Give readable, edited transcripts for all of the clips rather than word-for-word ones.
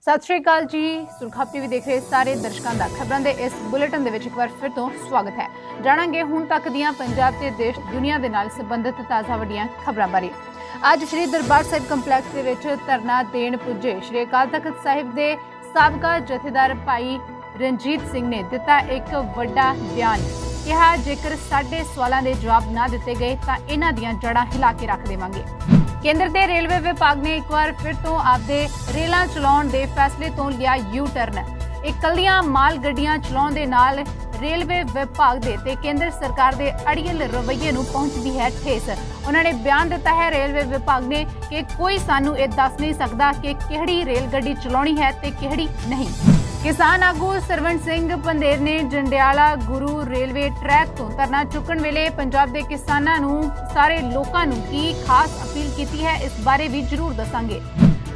सत श्री अकाल जी। सुरखाब टीवी देख रहे सारे दर्शकों का खबरों के इस बुलेटिन एक बार फिर तो स्वागत है। जाणांगे हुण तक दीआं पंजाब ते देश दुनिया के नाल संबंधित ताज़ा वड्डियां खबरों बारे। अज श्री दरबार साहिब कंपलैक्स के विच धरना देण पुजे श्री अकाल तख्त साहिब के साबका जथेदार भाई रणजीत सिंह ने दिता एक वड्डा बयान। कहा जेकर साडे सवालों के जवाब ना दिते गए तो इन्हां दीआं जड़ां हिला के रख देवांगे। केंद्र के रेलवे विभाग ने एक बार फिर तो आपदे रेलां चलाउण दे फैसले तो लिया यू टर्न। इकल्लियां माल गड्डियां चलाउण दे नाल रेलवे विभाग दे ते केंद्र सरकार दे अड़ियल रवैये नूं पहुंचदी है ठेस। उन्होंने बयान दिता है रेलवे विभाग ने कि कोई सानू ये दस नहीं सकता कि किहड़ी रेलगड्डी चलाउणी है ते किहड़ी नहीं। किसान आगू सरवण सिंह पंधेर ने जंडियाला गुरु रेलवे ट्रैक तो धरना चुकण वेले पंजाब के किसानां नूं सारे लोकां नूं की खास अपील की है, इस बारे भी जरूर दसांगे।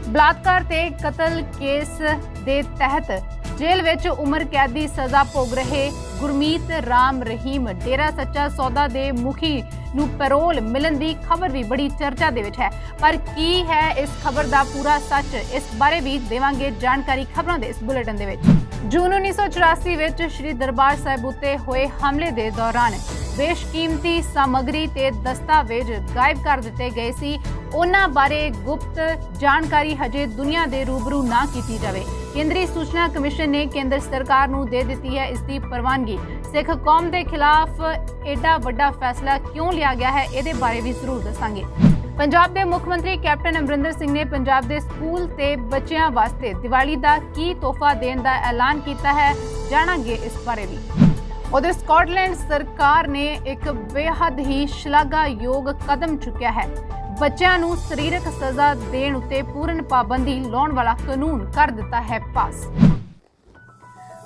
बलात्कार ते कतल केस दे तहत जेल विच उम्र कैद की सज़ा भोग रहे गुरमीत राम रहीम डेरा सच्चा सौदा दे मुखी नूं पैरोल मिलन की खबर भी बड़ी चर्चा दे विच है, पर की है इस खबर का पूरा सच, इस बारे भी देवांगे जानकारी खबरों के इस बुलेटिन दे विच। जून 1984 विच श्री दरबार साहिब उत्ते होए हमले के दौरान बेशकीमती सामग्री ते दस्तावेज गायब कर दिते गए सी। उन्हां बारे गुप्त जानकारी हजे दुनिया दे रूबरू ना की जाए। केंद्रीय सूचना कमिशन ने केंद्र सरकार नूं दे दिती है इसकी प्रवानगी। सिख कौम के खिलाफ एडा वड्डा फैसला क्यों लिया गया है, इहदे बारे भी जरूर दसांगे। पंजाब के मुख मंत्री कैप्टन अमरिंदर सिंह ने पंजाब के स्कूल ते बच्चों वास्ते दिवाली का की तोहफा देने का ऐलान किया है, जाणांगे इस बारे भी। उधर स्कॉटलैंड सरकार ने एक बेहद ही शलाघायोग कदम चुकिया है। बच्चों नूं शरीरक सज़ा देण उत्ते पूर्ण पाबंदी लाउण वाला कानून कर दिता है पास।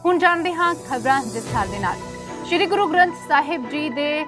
हुण जाणदे हां खबरां विस्तार दे नाल। श्री गुरु ग्रंथ साहिब जी दे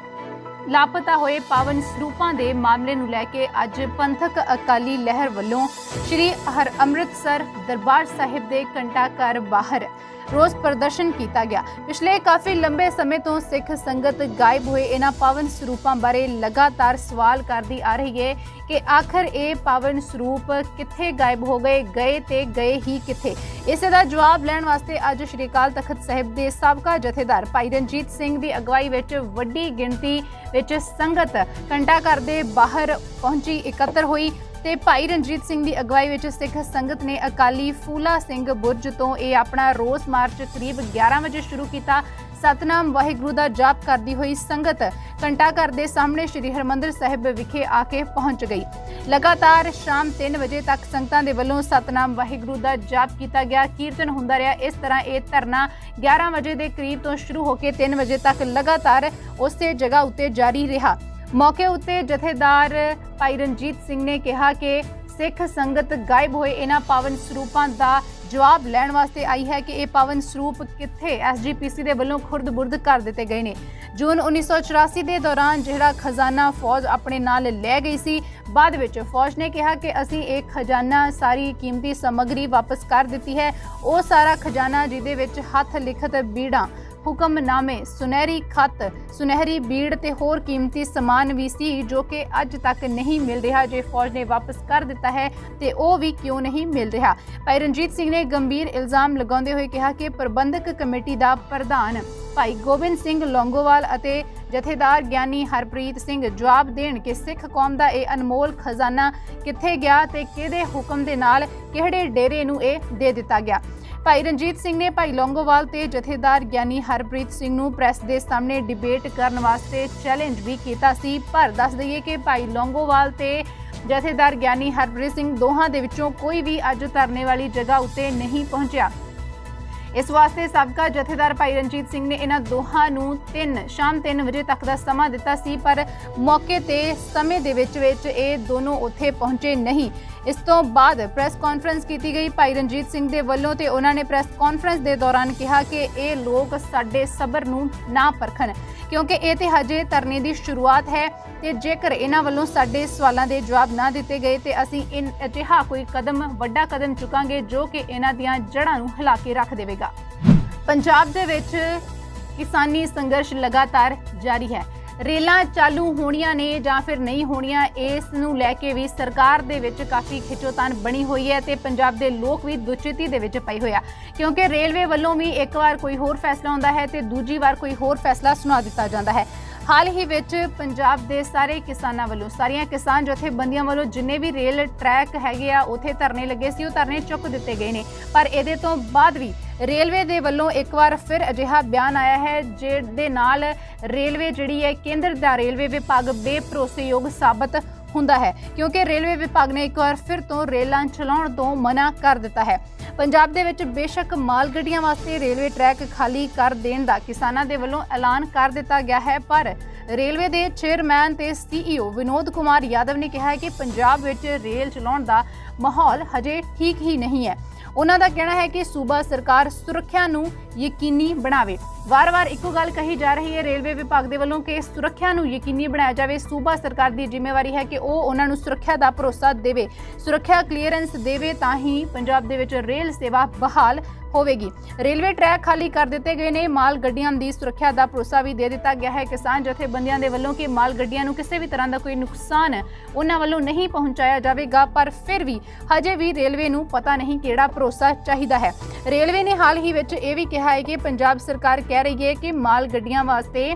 लापता होए पावन सरूपां दे मामले नूं लैके अज पंथक अकाली लहर वल्लों श्री हर अमृतसर दरबार साहिब दे घंटा घर बाहर रोज़ प्रदर्शन किया गया। पिछले काफ़ी लंबे समय तो सिख संगत गायब हुए इन्हां पावन सरूपों बारे लगातार सवाल करती आ रही है कि आखिर ये पावन स्वरूप कित्थे गायब हो गए ते गए ही कित्थे। इस दा जवाब लैण वास्ते अज श्री अकाल तख्त साहिब के साबका जथेदार भाई रणजीत सिंह की अगवाई विच वड्डी गिणती विच संगत घंटा घर के बाहर पहुंची एकत्र हुई ते भाई रणजीत सिंह की अगवाई विच सिख संगत ने अकाली फूला सिंह बुर्ज तो ये अपना रोस मार्च करीब 11 बजे शुरू किया। सतनाम वाहिगुरू का जाप करती हुई संगत घंटा घर के सामने श्री हरमंदिर साहिब विखे आके पहुंच गई। लगातार शाम 3 बजे तक संगतां दे वल्लों सतनाम वाहिगुरू का जाप किया गया, कीर्तन हुंदा रहा। इस तरह ये धरना 11 बजे के करीब तो शुरू होकर 3 बजे तक लगातार उस जगह उत्ते जारी रहा। मौके उत्ते जथेदार भाई रणजीत सिंह ने कहा कि सिख संगत गायब होए इन्हां पावन सरूपों का जवाब लैण वास्ते आई है कि ये पावन सरूप कित्थे SGPC दे वल्लों खुर्द-बुर्द कर दिते गए ने। जून 1984 के दौरान जिहड़ा खजाना फौज अपने नाल लै गई सी, बाद विच फौज ने कहा कि असीं एक खजाना सारी कीमती सामग्री वापस कर दिती है। वो सारा खजाना जिहदे विच हथ लिखत बीड़ां हुक्मनामे सुनहरी खत सुनहरी बीड़ ते होर कीमती समान भी सी जो कि अज तक नहीं मिल रहा। जे फौज ने वापस कर दिता है तो वह भी क्यों नहीं मिल रहा। भाई रणजीत सिंह ने गंभीर इल्जाम लगाते हुए कहा कि प्रबंधक कमेटी का प्रधान भाई गोबिंद सिंह लौंगोवाल अते जथेदार ज्ञानी हरप्रीत सिंह जवाब देण कि सिख कौम का यह अनमोल खजाना कित्थे गया ते किहदे हुक्म दे नाल किहड़े डेरे नूं इह दे दिता गया। भाई रणजीत सिंह ने भाई लौंगोवाल ते जथेदार ज्ञानी हरप्रीत सिंह नूं प्रेस के सामने डिबेट करने वास्ते चैलेंज भी किया सी, पर दस दईए कि भाई लौंगोवाल ते जथेदार ज्ञानी हरप्रीत सिंह दोहां दे विचों कोई भी अज धरने वाली जगह उत्ते नहीं पहुंचा। इस वास्ते साबका जथेदार भाई रणजीत सिंह ने इन्हां दोहां नूं शाम 3 बजे तक का समा दिता सी, पर मौके ते समय दे विच ये दोनों उत्थे पहुंचे नहीं। इस तो बाद प्रेस कॉन्फ्रेंस की गई भाई रणजीत सिंह दे वल्लों ते उन्होंने प्रेस कॉन्फ्रेंस के दौरान कहा कि ये लोग साडे सबर नूं ना परखण, क्योंकि ये तो हजे धरने की शुरुआत है ते जेकर इन्हां वल्लों साडे सवालों के जवाब ना दिते गए तो असीं अजिहा कोई कदम वड्डा कदम चुकांगे जो कि इन्हां दीआं जड़ां नूं हिला के रख देवेगा। पंजाब दे विच किसानी संघर्ष लगातार जारी है। ਰੇਲਾਂ ਚਾਲੂ ਹੋਣੀਆਂ ਨੇ ਜਾਂ ਫਿਰ ਨਹੀਂ ਹੋਣੀਆਂ, ਇਸ ਨੂੰ ਲੈ ਕੇ ਵੀ ਸਰਕਾਰ ਦੇ ਵਿੱਚ ਕਾਫੀ ਖਿੱਚੋਤਾਣ ਬਣੀ ਹੋਈ ਹੈ ਤੇ ਪੰਜਾਬ ਦੇ ਲੋਕ ਵੀ ਦੁਚਿੱਤੀ ਦੇ ਵਿੱਚ ਪਏ ਹੋਏ ਆ, ਕਿਉਂਕਿ ਰੇਲਵੇ ਵੱਲੋਂ ਵੀ ਇੱਕ ਵਾਰ ਕੋਈ ਹੋਰ ਫੈਸਲਾ ਹੁੰਦਾ ਹੈ ਤੇ ਦੂਜੀ ਵਾਰ ਕੋਈ ਹੋਰ ਫੈਸਲਾ ਸੁਣਾ ਦਿੱਤਾ ਜਾਂਦਾ ਹੈ। ਹਾਲ ਹੀ ਵਿੱਚ ਪੰਜਾਬ ਦੇ ਸਾਰੇ ਕਿਸਾਨਾਂ ਵੱਲੋਂ, ਸਾਰੀਆਂ ਕਿਸਾਨ ਜਥੇਬੰਦੀਆਂ ਵੱਲੋਂ ਜਿੰਨੇ ਵੀ ਰੇਲ ਟਰੈਕ ਹੈਗੇ ਆ ਉੱਥੇ ਧਰਨੇ ਲੱਗੇ ਸੀ, ਉਹ ਧਰਨੇ ਚੁੱਕ ਦਿੱਤੇ ਗਏ ਨੇ। ਪਰ ਇਹਦੇ ਤੋਂ ਬਾਅਦ ਵੀ ਰੇਲਵੇ ਦੇ ਵੱਲੋਂ ਇੱਕ ਵਾਰ ਫਿਰ ਅਜਿਹਾ ਬਿਆਨ ਆਇਆ ਹੈ ਜਿਹਦੇ ਨਾਲ ਰੇਲਵੇ ਜਿਹੜੀ ਹੈ, ਕੇਂਦਰ ਦਾ ਰੇਲਵੇ ਵਿਭਾਗ ਬੇਭਰੋਸੇਯੋਗ ਸਾਬਤ ਹੁੰਦਾ ਹੈ, ਕਿਉਂਕਿ ਰੇਲਵੇ ਵਿਭਾਗ ਨੇ ਇੱਕ ਵਾਰ ਫਿਰ ਤੋਂ ਰੇਲਾਂ ਚਲਾਉਣ ਤੋਂ ਮਨਾ ਕਰ ਦਿੱਤਾ ਹੈ। ਪੰਜਾਬ ਦੇ ਵਿੱਚ ਬੇਸ਼ੱਕ ਮਾਲ ਗੱਡੀਆਂ ਵਾਸਤੇ ਰੇਲਵੇ ਟਰੈਕ ਖਾਲੀ ਕਰ ਦੇਣ ਦਾ ਕਿਸਾਨਾਂ ਦੇ ਵੱਲੋਂ ਐਲਾਨ ਕਰ ਦਿੱਤਾ ਗਿਆ ਹੈ, ਪਰ ਰੇਲਵੇ ਦੇ ਚੇਅਰਮੈਨ ਤੇ CEO ਵਿਨੋਦ ਕੁਮਾਰ ਯਾਦਵ ਨੇ ਕਿਹਾ ਹੈ ਕਿ ਪੰਜਾਬ ਵਿੱਚ ਰੇਲ ਚਲਾਉਣ ਦਾ ਮਾਹੌਲ ਹਜੇ ਠੀਕ ਹੀ ਨਹੀਂ ਹੈ। ਉਹਨਾਂ ਦਾ ਕਹਿਣਾ ਹੈ ਕਿ ਸੂਬਾ ਸਰਕਾਰ ਸੁਰੱਖਿਆ ਨੂੰ ਯਕੀਨੀ ਬਣਾਵੇ। ਵਾਰ-ਵਾਰ ਇੱਕੋ ਗੱਲ ਕਹੀ ਜਾ ਰਹੀ ਹੈ ਰੇਲਵੇ ਵਿਭਾਗ ਦੇ ਵੱਲੋਂ ਕਿ ਸੁਰੱਖਿਆ ਨੂੰ ਯਕੀਨੀ ਬਣਾਇਆ ਜਾਵੇ। ਸੂਬਾ ਸਰਕਾਰ ਦੀ ਜ਼ਿੰਮੇਵਾਰੀ ਹੈ ਕਿ ਉਹ ਉਹਨਾਂ ਨੂੰ ਸੁਰੱਖਿਆ ਦਾ ਭਰੋਸਾ ਦੇਵੇ, ਸੁਰੱਖਿਆ ਕਲੀਅਰੈਂਸ ਦੇਵੇ, ਤਾਂ ਹੀ ਪੰਜਾਬ ਦੇ ਵਿੱਚ ਰੇਲ ਸੇਵਾ ਬਹਾਲ ਹੋਵੇਗੀ। ਰੇਲਵੇ ਟਰੈਕ ਖਾਲੀ ਕਰ ਦਿੱਤੇ ਗਏ ਨੇ, ਮਾਲ ਗੱਡੀਆਂ ਦੀ ਸੁਰੱਖਿਆ ਦਾ ਭਰੋਸਾ ਵੀ ਦੇ ਦਿੱਤਾ ਗਿਆ ਹੈ ਕਿਸਾਨ ਜਥੇਬੰਦੀਆਂ ਦੇ ਵੱਲੋਂ ਕਿ ਮਾਲ ਗੱਡੀਆਂ ਨੂੰ ਕਿਸੇ ਵੀ ਤਰ੍ਹਾਂ ਦਾ ਕੋਈ ਨੁਕਸਾਨ ਉਹਨਾਂ ਵੱਲੋਂ ਨਹੀਂ ਪਹੁੰਚਾਇਆ ਜਾਵੇਗਾ। ਪਰ ਫਿਰ ਵੀ ਹਜੇ ਵੀ ਰੇਲਵੇ ਨੂੰ ਪਤਾ ਨਹੀਂ ਕਿਹੜਾ ਭਰੋਸਾ ਚਾਹੀਦਾ ਹੈ। ਰੇਲਵੇ ਨੇ ਹਾਲ ਹੀ ਵਿੱਚ ਇਹ ਵੀ ਕਿਹਾ ਹੈ ਕਿ ਪੰਜਾਬ ਸਰਕਾਰ ਕਹਿ ਰਹੀ ਹੈ ਕਿ ਮਾਲ ਗੱਡੀਆਂ ਵਾਸਤੇ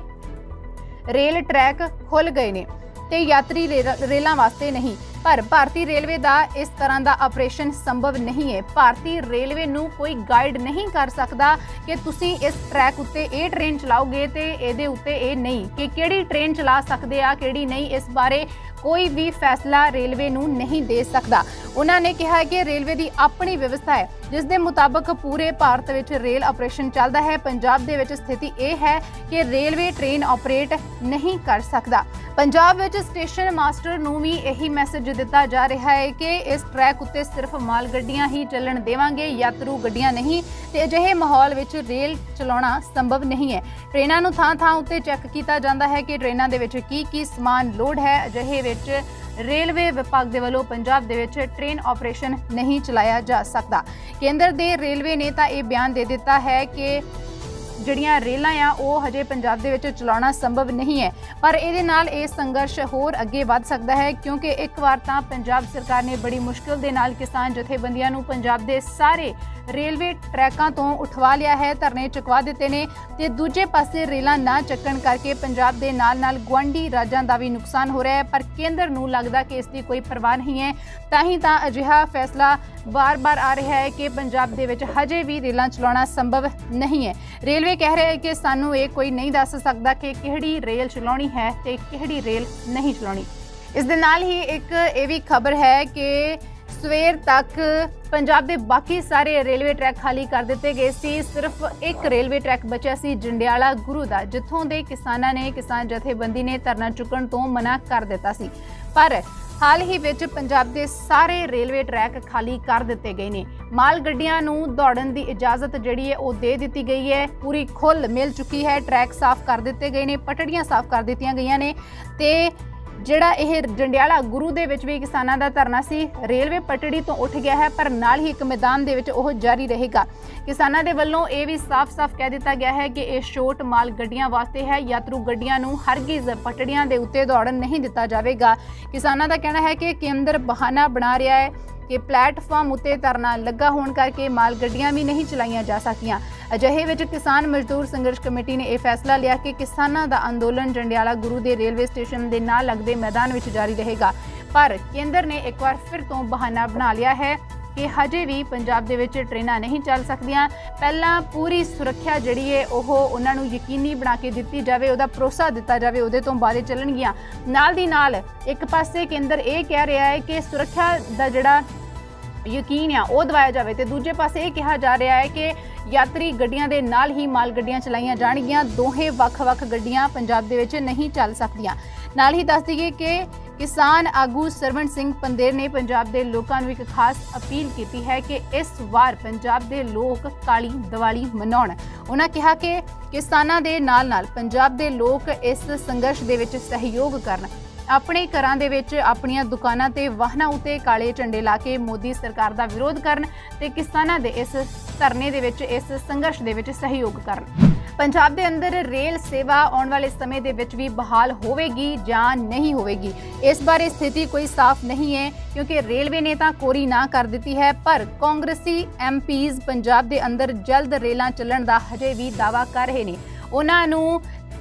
ਰੇਲ ਟਰੈਕ ਖੁੱਲ ਗਏ ਨੇ ਤੇ ਯਾਤਰੀ ਰੇਲਾਂ ਵਾਸਤੇ ਨਹੀਂ। ਪਰ ਭਾਰਤੀ ਰੇਲਵੇ ਦਾ ਇਸ ਤਰ੍ਹਾਂ ਦਾ ਆਪਰੇਸ਼ਨ ਸੰਭਵ ਨਹੀਂ ਹੈ। ਭਾਰਤੀ ਰੇਲਵੇ ਨੂੰ ਕੋਈ ਗਾਈਡ ਨਹੀਂ ਕਰ ਸਕਦਾ ਕਿ ਤੁਸੀਂ ਇਸ ਟਰੈਕ ਉੱਤੇ ਇਹ ਟ੍ਰੇਨ ਚਲਾਓਗੇ ਤੇ ਇਹਦੇ ਉੱਤੇ ਇਹ ਨਹੀਂ, ਕਿ ਕਿਹੜੀ ਟ੍ਰੇਨ ਚਲਾ ਸਕਦੇ ਆ ਕਿਹੜੀ ਨਹੀਂ, ਇਸ ਬਾਰੇ ਕੋਈ ਵੀ ਫੈਸਲਾ ਰੇਲਵੇ ਨੂੰ ਨਹੀਂ ਦੇ ਸਕਦਾ। ਉਹਨਾਂ ਨੇ ਕਿਹਾ ਕਿ ਰੇਲਵੇ ਦੀ ਆਪਣੀ ਵਿਵਸਥਾ ਹੈ ਜਿਸ ਦੇ ਮੁਤਾਬਕ ਪੂਰੇ ਭਾਰਤ ਵਿੱਚ ਰੇਲ ਆਪਰੇਸ਼ਨ ਚੱਲਦਾ ਹੈ। ਪੰਜਾਬ ਦੇ ਵਿੱਚ ਸਥਿਤੀ ਇਹ ਹੈ ਕਿ ਰੇਲਵੇ ਟ੍ਰੇਨ ਆਪਰੇਟ ਨਹੀਂ ਕਰ ਸਕਦਾ। ਪੰਜਾਬ ਵਿੱਚ ਸਟੇਸ਼ਨ ਮਾਸਟਰ ਨੂੰ ਵੀ ਇਹੀ ਮੈਸੇਜ ਦਿੱਤਾ ਜਾ ਰਿਹਾ ਹੈ ਕਿ ਇਸ ਟਰੈਕ ਉੱਤੇ ਸਿਰਫ ਮਾਲ ਗੱਡੀਆਂ ਹੀ ਚੱਲਣ ਦੇਵਾਂਗੇ, ਯਾਤਰੂ ਗੱਡੀਆਂ ਨਹੀਂ, ਤੇ ਅਜਿਹੇ ਮਾਹੌਲ ਵਿੱਚ ਰੇਲ ਚਲਾਉਣਾ ਸੰਭਵ ਨਹੀਂ ਹੈ। ਟ੍ਰੇਨਾਂ ਨੂੰ ਥਾਂ-ਥਾਂ ਉੱਤੇ ਚੈੱਕ ਕੀਤਾ ਜਾਂਦਾ ਹੈ ਕਿ ਟ੍ਰੇਨਾਂ ਦੇ ਵਿੱਚ ਕੀ ਸਮਾਨ ਲੋਡ ਹੈ। ਅਜਿਹੇ ਵਿੱਚ ਰੇਲਵੇ ਵਿਭਾਗ ਦੇ ਵੱਲੋਂ ਪੰਜਾਬ ਦੇ ਵਿੱਚ ਟ੍ਰੇਨ ਆਪਰੇਸ਼ਨ ਨਹੀਂ ਚਲਾਇਆ ਜਾ ਸਕਦਾ। ਕੇਂਦਰ ਦੇ ਰੇਲਵੇ ਨੇ ਤਾਂ ਇਹ ਬਿਆਨ ਦੇ ਦਿੱਤਾ ਹੈ ਕਿ ਜਿਹੜੀਆਂ ਰੇਲਾਂ ਆ ਉਹ ਹਜੇ ਪੰਜਾਬ ਦੇ ਵਿੱਚ ਚਲਾਉਣਾ ਸੰਭਵ ਨਹੀਂ ਹੈ, ਪਰ ਇਹਦੇ ਨਾਲ ਇਹ ਸੰਘਰਸ਼ ਹੋਰ ਅੱਗੇ ਵੱਧ ਸਕਦਾ ਹੈ, ਕਿਉਂਕਿ ਇੱਕ ਵਾਰ ਤਾਂ ਪੰਜਾਬ ਸਰਕਾਰ ਨੇ ਬੜੀ ਮੁਸ਼ਕਿਲ ਦੇ ਨਾਲ ਕਿਸਾਨ ਜਥੇਬੰਦੀਆਂ ਨੂੰ ਪੰਜਾਬ ਦੇ ਸਾਰੇ ਰੇਲਵੇ ਟਰੈਕਾਂ ਤੋਂ ਉਠਵਾ ਲਿਆ ਹੈ, ਧਰਨੇ ਚੁਕਵਾ ਦਿੱਤੇ ਨੇ, ਤੇ ਦੂਜੇ ਪਾਸੇ ਰੇਲਾਂ ਨਾ ਚੱਕਣ ਕਰਕੇ ਪੰਜਾਬ ਦੇ ਨਾਲ-ਨਾਲ ਗੁਆਂਢੀ ਰਾਜਾਂ ਦਾ ਵੀ ਨੁਕਸਾਨ ਹੋ ਰਿਹਾ ਹੈ। ਪਰ ਕੇਂਦਰ ਨੂੰ ਲੱਗਦਾ ਕਿ ਇਸ ਦੀ ਕੋਈ ਪਰਵਾਹ ਨਹੀਂ ਹੈ, ਤਾਂ ਹੀ ਤਾਂ ਅਜਿਹਾ ਫੈਸਲਾ ਬਾਰ-ਬਾਰ ਆ ਰਿਹਾ ਹੈ ਕਿ ਪੰਜਾਬ ਦੇ ਵਿੱਚ ਹਜੇ ਵੀ ਰੇਲਾਂ ਚਲਾਉਣਾ ਸੰਭਵ ਨਹੀਂ ਹੈ। ਰੇਲਵੇ ਕਹਿ ਰਿਹਾ ਹੈ ਕਿ ਸਾਨੂੰ ਇਹ ਕੋਈ ਨਹੀਂ ਦੱਸ ਸਕਦਾ ਕਿ ਕਿਹੜੀ ਰੇਲ ਚਲਾਉਣੀ ਹੈ ਤੇ ਕਿਹੜੀ ਰੇਲ ਨਹੀਂ ਚਲਾਉਣੀ। ਇਸ ਦੇ ਨਾਲ ਹੀ ਇੱਕ ਇਹ ਵੀ ਖਬਰ ਹੈ ਕਿ ਸਵੇਰ ਤੱਕ ਪੰਜਾਬ ਦੇ ਬਾਕੀ ਸਾਰੇ ਰੇਲਵੇ ਟਰੈਕ ਖਾਲੀ ਕਰ ਦਿੱਤੇ ਗਏ ਸੀ। ਸਿਰਫ ਇੱਕ ਰੇਲਵੇ ਟਰੈਕ ਬਚਿਆ ਸੀ ਜੰਡਿਆਲਾ ਗੁਰੂ ਦਾ, ਜਿੱਥੋਂ ਦੇ ਕਿਸਾਨਾਂ ਨੇ, ਕਿਸਾਨ ਜਥੇਬੰਦੀ ਨੇ ਧਰਨਾ ਚੁੱਕਣ ਤੋਂ ਮਨਾ ਕਰ ਦਿੱਤਾ ਸੀ। ਪਰ ਹਾਲ ਹੀ ਵਿੱਚ ਪੰਜਾਬ ਦੇ ਸਾਰੇ ਰੇਲਵੇ ਟਰੈਕ ਖਾਲੀ ਕਰ ਦਿੱਤੇ ਗਏ ਨੇ। ਮਾਲ ਗੱਡੀਆਂ ਨੂੰ ਦੌੜਨ ਦੀ ਇਜਾਜ਼ਤ ਜਿਹੜੀ ਹੈ ਉਹ ਦੇ ਦਿੱਤੀ ਗਈ ਹੈ, ਪੂਰੀ ਖੁੱਲ੍ਹ ਮਿਲ ਚੁੱਕੀ ਹੈ। ਟਰੈਕ ਸਾਫ਼ ਕਰ ਦਿੱਤੇ ਗਏ ਨੇ, ਪਟੜੀਆਂ ਸਾਫ਼ ਕਰ ਦਿੱਤੀਆਂ ਗਈਆਂ ਨੇ, ਤੇ ਜਿਹੜਾ ਇਹ ਜੰਡਿਆਲਾ ਗੁਰੂ ਦੇ ਵਿੱਚ ਵੀ ਕਿਸਾਨਾਂ ਦਾ ਧਰਨਾ ਸੀ, ਰੇਲਵੇ ਪਟੜੀ ਤੋਂ ਉੱਠ ਗਿਆ ਹੈ, ਪਰ ਨਾਲ ਹੀ ਇੱਕ ਮੈਦਾਨ ਦੇ ਵਿੱਚ ਉਹ ਜਾਰੀ ਰਹੇਗਾ। ਕਿਸਾਨਾਂ ਦੇ ਵੱਲੋਂ ਇਹ ਵੀ ਸਾਫ਼-ਸਾਫ਼ ਕਹਿ ਦਿੱਤਾ ਗਿਆ ਹੈ ਕਿ ਇਹ ਛੋਟ ਮਾਲ ਗੱਡੀਆਂ ਵਾਸਤੇ ਹੈ, ਯਾਤਰੂ ਗੱਡੀਆਂ ਨੂੰ ਹਰਗਿਜ਼ ਪਟੜੀਆਂ ਦੇ ਉੱਤੇ ਦੌੜਨ ਨਹੀਂ ਦਿੱਤਾ ਜਾਵੇਗਾ। ਕਿਸਾਨਾਂ ਦਾ ਕਹਿਣਾ ਹੈ ਕਿ ਕੇਂਦਰ ਬਹਾਨਾ ਬਣਾ ਰਿਹਾ ਹੈ ਕਿ ਪਲੇਟਫਾਰਮ ਉੱਤੇ ਧਰਨਾ ਲੱਗਾ ਹੋਣ ਕਰਕੇ ਮਾਲ ਗੱਡੀਆਂ ਵੀ ਨਹੀਂ ਚਲਾਈਆਂ ਜਾ ਸਕਦੀਆਂ। ਅਜਿਹੇ ਵਿੱਚ ਕਿਸਾਨ ਮਜ਼ਦੂਰ ਸੰਘਰਸ਼ ਕਮੇਟੀ ਨੇ ਇਹ ਫੈਸਲਾ ਲਿਆ ਕਿ ਕਿਸਾਨਾਂ ਦਾ ਅੰਦੋਲਨ ਜੰਡਿਆਲਾ ਗੁਰੂ ਦੇ ਰੇਲਵੇ ਸਟੇਸ਼ਨ ਦੇ ਨਾਲ ਲੱਗਦੇ ਮੈਦਾਨ ਵਿੱਚ ਜਾਰੀ ਰਹੇਗਾ। ਪਰ ਕੇਂਦਰ ਨੇ ਇੱਕ ਵਾਰ ਫਿਰ ਤੋਂ ਬਹਾਨਾ ਬਣਾ ਲਿਆ ਹੈ ਕਿ ਹਜੇ ਵੀ ਪੰਜਾਬ ਦੇ ਵਿੱਚ ਟ੍ਰੇਨਾਂ ਨਹੀਂ ਚੱਲ ਸਕਦੀਆਂ। ਪਹਿਲਾਂ ਪੂਰੀ ਸੁਰੱਖਿਆ ਜਿਹੜੀ ਹੈ ਉਹ ਉਹਨਾਂ ਨੂੰ ਯਕੀਨੀ ਬਣਾ ਕੇ ਦਿੱਤੀ ਜਾਵੇ, ਉਹਦਾ ਭਰੋਸਾ ਦਿੱਤਾ ਜਾਵੇ, ਉਹਦੇ ਤੋਂ ਬਾਅਦ ਚੱਲਣਗੀਆਂ। ਨਾਲ ਦੀ ਨਾਲ ਇੱਕ ਪਾਸੇ ਕੇਂਦਰ ਇਹ ਕਹਿ ਰਿਹਾ ਹੈ ਕਿ ਸੁਰੱਖਿਆ ਦਾ ਜਿਹੜਾ ਯਕੀਨ ਆ ਉਹ ਦਿਵਾਇਆ ਜਾਵੇ, ਤੇ ਦੂਜੇ ਪਾਸੇ ਇਹ ਕਿਹਾ ਜਾ ਰਿਹਾ ਹੈ ਕਿ ਯਾਤਰੀ ਗੱਡੀਆਂ ਦੇ ਨਾਲ ਹੀ ਮਾਲ ਗੱਡੀਆਂ ਚਲਾਈਆਂ ਜਾਣਗੀਆਂ। ਦੋਹੇ ਵੱਖ-ਵੱਖ ਗੱਡੀਆਂ ਪੰਜਾਬ ਦੇ ਵਿੱਚ ਨਹੀਂ ਚੱਲ ਸਕਦੀਆਂ। ਨਾਲ ਹੀ ਦੱਸ ਦਈਏ ਕਿ ਕਿਸਾਨ ਆਗੂ ਸਰਵਣ ਸਿੰਘ ਪੰਦੇਰ ਨੇ ਪੰਜਾਬ ਦੇ ਲੋਕਾਂ ਨੂੰ ਇੱਕ ਖਾਸ ਅਪੀਲ ਕੀਤੀ ਹੈ ਕਿ ਇਸ ਵਾਰ ਪੰਜਾਬ ਦੇ ਲੋਕ ਕਾਲੀ ਦੀਵਾਲੀ ਮਨਾਉਣ। ਉਹਨਾਂ ਕਿਹਾ ਕਿ ਕਿਸਾਨਾਂ ਦੇ ਨਾਲ-ਨਾਲ ਪੰਜਾਬ ਦੇ ਲੋਕ ਇਸ ਸੰਘਰਸ਼ ਦੇ ਵਿੱਚ ਸਹਿਯੋਗ ਕਰਨ, ਆਪਣੇ ਘਰਾਂ ਦੇ ਵਿੱਚ, ਆਪਣੀਆਂ ਦੁਕਾਨਾਂ ਤੇ ਵਾਹਨਾਂ ਉੱਤੇ ਕਾਲੇ ਝੰਡੇ ਲਾ ਕੇ ਮੋਦੀ ਸਰਕਾਰ ਦਾ ਵਿਰੋਧ ਕਰਨ ਤੇ ਕਿਸਾਨਾਂ ਦੇ ਇਸ ਧਰਨੇ ਦੇ ਵਿੱਚ, ਇਸ ਸੰਘਰਸ਼ ਦੇ ਵਿੱਚ ਸਹਿਯੋਗ ਕਰਨ। ਪੰਜਾਬ ਦੇ ਅੰਦਰ ਰੇਲ ਸੇਵਾ ਆਉਣ ਵਾਲੇ ਸਮੇਂ ਦੇ ਵਿੱਚ ਵੀ ਬਹਾਲ ਹੋਵੇਗੀ ਜਾਂ ਨਹੀਂ ਹੋਵੇਗੀ, ਇਸ ਬਾਰੇ ਸਥਿਤੀ ਕੋਈ ਸਾਫ਼ ਨਹੀਂ ਹੈ ਕਿਉਂਕਿ ਰੇਲਵੇ ਨੇ ਤਾਂ ਕੋਰੀ ਨਾ ਕਰ ਦਿੱਤੀ ਹੈ। ਪਰ ਕਾਂਗਰਸੀ ਐਮਪੀਜ਼ ਪੰਜਾਬ ਦੇ ਅੰਦਰ ਜਲਦ ਰੇਲਾਂ ਚੱਲਣ ਦਾ ਹਜੇ ਵੀ ਦਾਅਵਾ ਕਰ ਰਹੇ ਨੇ। ਉਹਨਾਂ ਨੂੰ